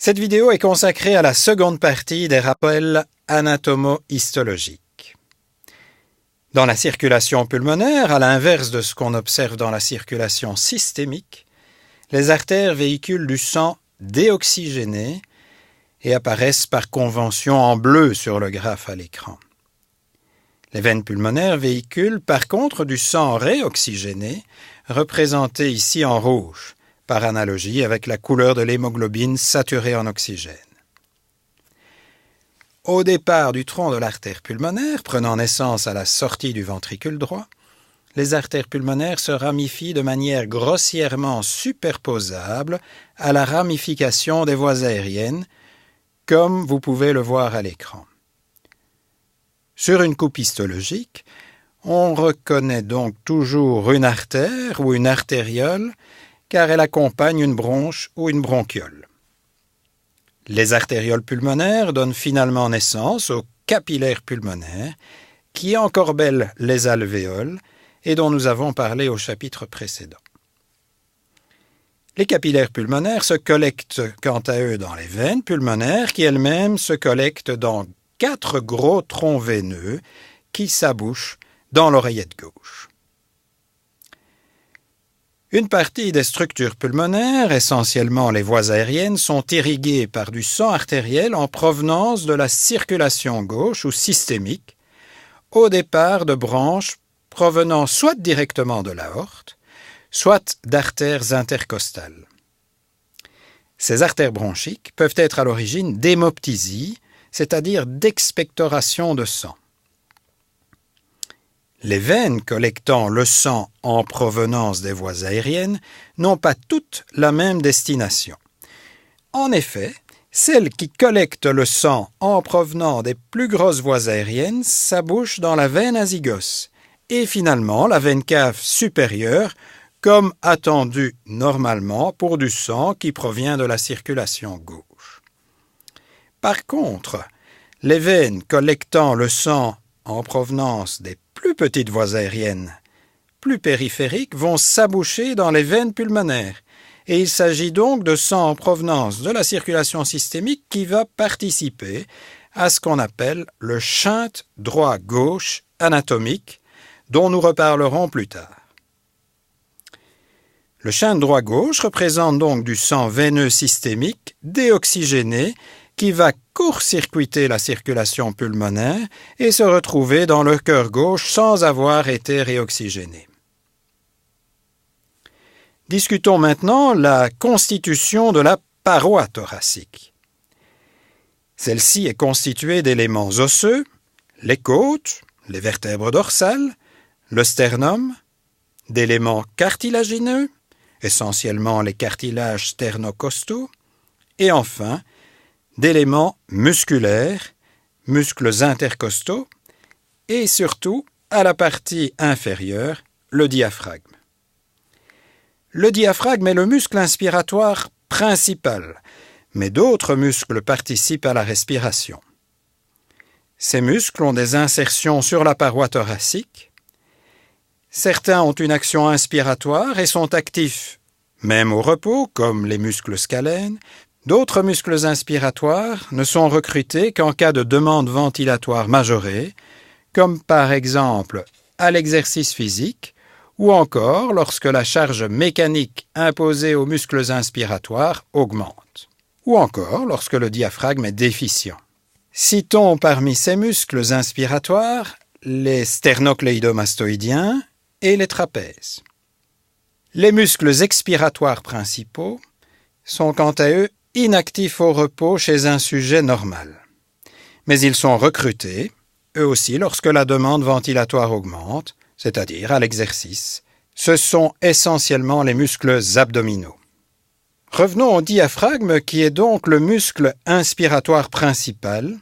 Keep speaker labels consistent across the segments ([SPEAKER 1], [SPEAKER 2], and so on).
[SPEAKER 1] Cette vidéo est consacrée à la seconde partie des rappels anatomo-histologiques. Dans la circulation pulmonaire, à l'inverse de ce qu'on observe dans la circulation systémique, les artères véhiculent du sang déoxygéné et apparaissent par convention en bleu sur le graphe à l'écran. Les veines pulmonaires véhiculent par contre du sang réoxygéné, représenté ici en rouge, par analogie avec la couleur de l'hémoglobine saturée en oxygène. Au départ du tronc de l'artère pulmonaire, prenant naissance à la sortie du ventricule droit, les artères pulmonaires se ramifient de manière grossièrement superposable à la ramification des voies aériennes, comme vous pouvez le voir à l'écran. Sur une coupe histologique, on reconnaît donc toujours une artère ou une artériole, car elle accompagne une bronche ou une bronchiole. Les artérioles pulmonaires donnent finalement naissance aux capillaires pulmonaires, qui encorbellent les alvéoles et dont nous avons parlé au chapitre précédent. Les capillaires pulmonaires se collectent quant à eux dans les veines pulmonaires qui elles-mêmes se collectent dans 4 gros troncs veineux qui s'abouchent dans l'oreillette gauche. Une partie des structures pulmonaires, essentiellement les voies aériennes, sont irriguées par du sang artériel en provenance de la circulation gauche ou systémique, au départ de branches provenant soit directement de l'aorte, soit d'artères intercostales. Ces artères bronchiques peuvent être à l'origine d'hémoptysie, c'est-à-dire d'expectoration de sang. Les veines collectant le sang en provenance des voies aériennes n'ont pas toutes la même destination. En effet, celles qui collectent le sang en provenant des plus grosses voies aériennes s'abouchent dans la veine azygos et finalement la veine cave supérieure, comme attendu normalement pour du sang qui provient de la circulation gauche. Par contre, les veines collectant le sang en provenance des plus petites voies aériennes, plus périphériques, vont s'aboucher dans les veines pulmonaires, et il s'agit donc de sang en provenance de la circulation systémique qui va participer à ce qu'on appelle le shunt droit-gauche anatomique, dont nous reparlerons plus tard. Le shunt droit-gauche représente donc du sang veineux systémique déoxygéné qui va court-circuiter la circulation pulmonaire et se retrouver dans le cœur gauche sans avoir été réoxygéné. Discutons maintenant la constitution de la paroi thoracique. Celle-ci est constituée d'éléments osseux, les côtes, les vertèbres dorsales, le sternum, d'éléments cartilagineux, essentiellement les cartilages sternocostaux, et enfin d'éléments musculaires, muscles intercostaux, et surtout, à la partie inférieure, le diaphragme. Le diaphragme est le muscle inspiratoire principal, mais d'autres muscles participent à la respiration. Ces muscles ont des insertions sur la paroi thoracique. Certains ont une action inspiratoire et sont actifs, même au repos, comme les muscles scalènes. D'autres muscles inspiratoires ne sont recrutés qu'en cas de demande ventilatoire majorée, comme par exemple à l'exercice physique ou encore lorsque la charge mécanique imposée aux muscles inspiratoires augmente, ou encore lorsque le diaphragme est déficient. Citons parmi ces muscles inspiratoires les sternocléidomastoïdiens et les trapèzes. Les muscles expiratoires principaux sont quant à eux inactifs au repos chez un sujet normal. Mais ils sont recrutés, eux aussi, lorsque la demande ventilatoire augmente, c'est-à-dire à l'exercice. Ce sont essentiellement les muscles abdominaux. Revenons au diaphragme, qui est donc le muscle inspiratoire principal.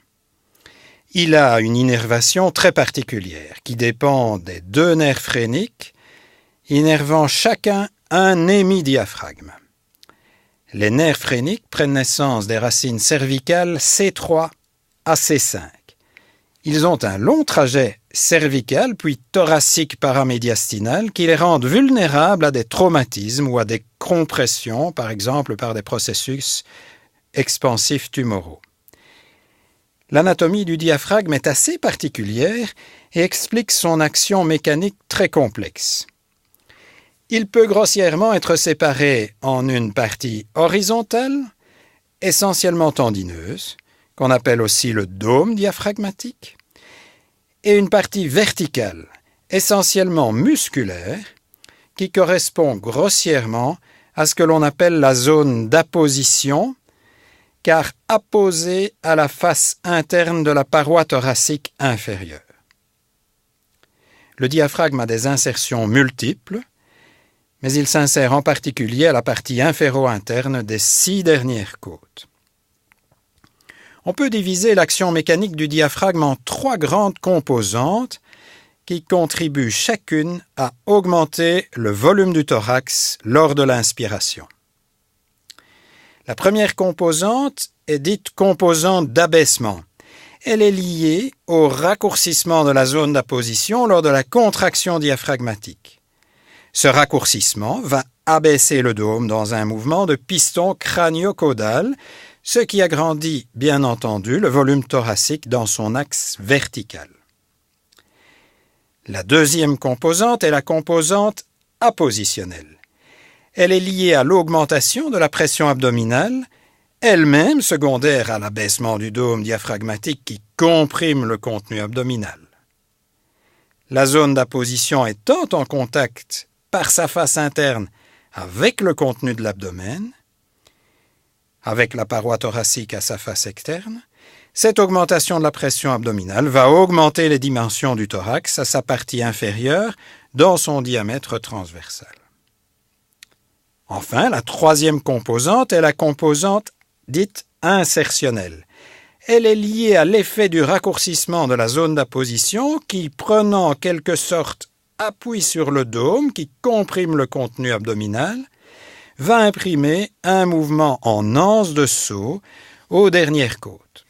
[SPEAKER 1] Il a une innervation très particulière, qui dépend des 2 nerfs phréniques, innervant chacun un hémidiaphragme. Les nerfs phréniques prennent naissance des racines cervicales C3 à C5. Ils ont un long trajet cervical puis thoracique paramédiastinal qui les rendent vulnérables à des traumatismes ou à des compressions, par exemple par des processus expansifs tumoraux. L'anatomie du diaphragme est assez particulière et explique son action mécanique très complexe. Il peut grossièrement être séparé en une partie horizontale, essentiellement tendineuse, qu'on appelle aussi le dôme diaphragmatique, et une partie verticale, essentiellement musculaire, qui correspond grossièrement à ce que l'on appelle la zone d'apposition, car apposée à la face interne de la paroi thoracique inférieure. Le diaphragme a des insertions multiples, mais il s'insère en particulier à la partie inféro-interne des 6 dernières côtes. On peut diviser l'action mécanique du diaphragme en 3 grandes composantes qui contribuent chacune à augmenter le volume du thorax lors de l'inspiration. La première composante est dite composante d'abaissement. Elle est liée au raccourcissement de la zone d'apposition lors de la contraction diaphragmatique. Ce raccourcissement va abaisser le dôme dans un mouvement de piston crânio-caudal, ce qui agrandit, bien entendu, le volume thoracique dans son axe vertical. La deuxième composante est la composante appositionnelle. Elle est liée à l'augmentation de la pression abdominale, elle-même secondaire à l'abaissement du dôme diaphragmatique qui comprime le contenu abdominal. La zone d'apposition étant en contact par sa face interne avec le contenu de l'abdomen, avec la paroi thoracique à sa face externe, cette augmentation de la pression abdominale va augmenter les dimensions du thorax à sa partie inférieure dans son diamètre transversal. Enfin, la troisième composante est la composante dite insertionnelle. Elle est liée à l'effet du raccourcissement de la zone d'apposition qui, prenant en quelque sorte appui sur le dôme qui comprime le contenu abdominal, va imprimer un mouvement en anse de saut aux dernières côtes.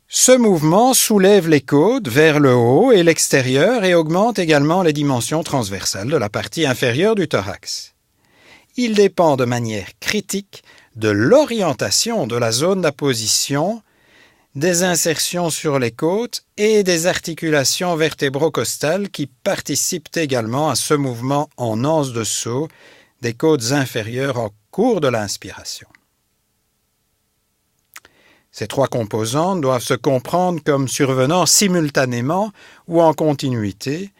[SPEAKER 1] Ce mouvement soulève les côtes vers le haut et l'extérieur et augmente également les dimensions transversales de la partie inférieure du thorax. Il dépend de manière critique de l'orientation de la zone d'apposition, des insertions sur les côtes et des articulations vertébrocostales qui participent également à ce mouvement en anse de saut des côtes inférieures en cours de l'inspiration. Ces 3 composantes doivent se comprendre comme survenant simultanément ou en continuité,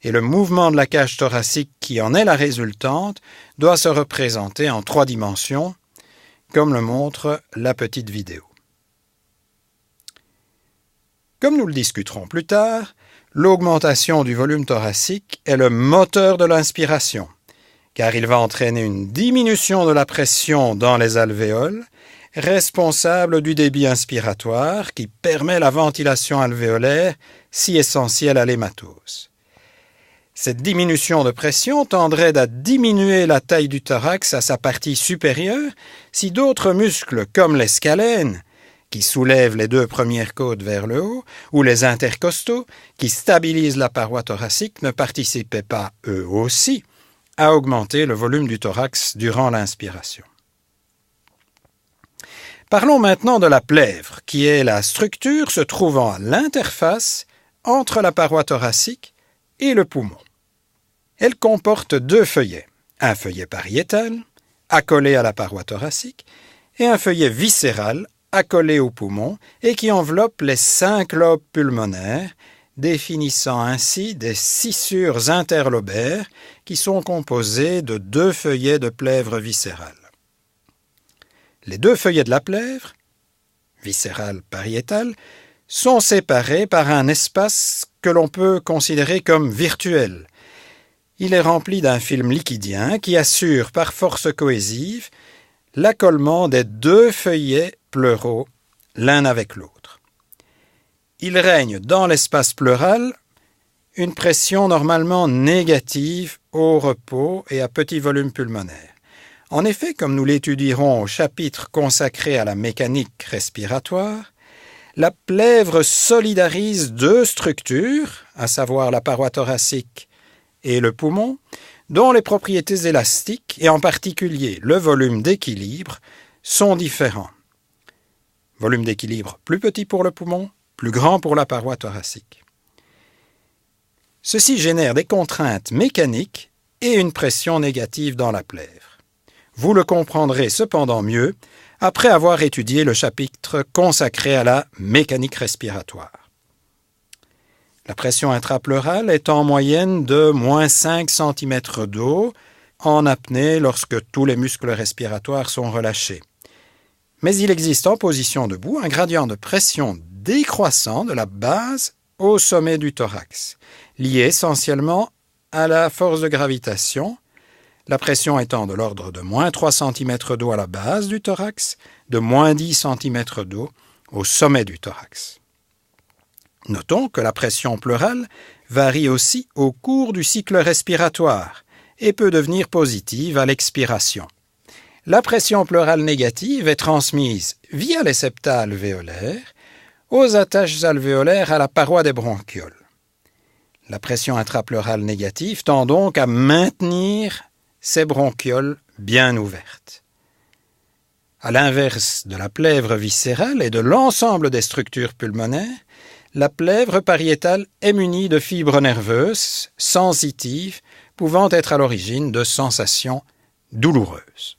[SPEAKER 1] et le mouvement de la cage thoracique qui en est la résultante doit se représenter en 3 dimensions, comme le montre la petite vidéo. Comme nous le discuterons plus tard, l'augmentation du volume thoracique est le moteur de l'inspiration, car il va entraîner une diminution de la pression dans les alvéoles, responsable du débit inspiratoire qui permet la ventilation alvéolaire si essentielle à l'hématose. Cette diminution de pression tendrait à diminuer la taille du thorax à sa partie supérieure si d'autres muscles comme les scalènes, qui soulèvent les 2 premières côtes vers le haut, ou les intercostaux, qui stabilisent la paroi thoracique, ne participaient pas, eux aussi, à augmenter le volume du thorax durant l'inspiration. Parlons maintenant de la plèvre, qui est la structure se trouvant à l'interface entre la paroi thoracique et le poumon. Elle comporte 2 feuillets, un feuillet pariétal, accolé à la paroi thoracique, et un feuillet viscéral, accolé au poumon, et qui enveloppe les 5 lobes pulmonaires, définissant ainsi des scissures interlobaires qui sont composées de 2 feuillets de plèvre viscérale. Les 2 feuillets de la plèvre, viscérale pariétale, sont séparés par un espace que l'on peut considérer comme virtuel. Il est rempli d'un film liquidien qui assure par force cohésive l'accollement des 2 feuillets pleuraux l'un avec l'autre. Il règne dans l'espace pleural une pression normalement négative au repos et à petit volume pulmonaire. En effet, comme nous l'étudierons au chapitre consacré à la mécanique respiratoire, la plèvre solidarise 2 structures, à savoir la paroi thoracique et le poumon, dont les propriétés élastiques, et en particulier le volume d'équilibre, sont différents. Volume d'équilibre plus petit pour le poumon, plus grand pour la paroi thoracique. Ceci génère des contraintes mécaniques et une pression négative dans la plèvre. Vous le comprendrez cependant mieux après avoir étudié le chapitre consacré à la mécanique respiratoire. La pression intrapleurale est en moyenne de -5 cm d'eau en apnée lorsque tous les muscles respiratoires sont relâchés. Mais il existe en position debout un gradient de pression décroissant de la base au sommet du thorax, lié essentiellement à la force de gravitation, la pression étant de l'ordre de -3 cm d'eau à la base du thorax, de -10 cm d'eau au sommet du thorax. Notons que la pression pleurale varie aussi au cours du cycle respiratoire et peut devenir positive à l'expiration. La pression pleurale négative est transmise via les septa alvéolaires aux attaches alvéolaires à la paroi des bronchioles. La pression intrapleurale négative tend donc à maintenir ces bronchioles bien ouvertes. À l'inverse de la plèvre viscérale et de l'ensemble des structures pulmonaires, la plèvre pariétale est munie de fibres nerveuses sensitives pouvant être à l'origine de sensations douloureuses.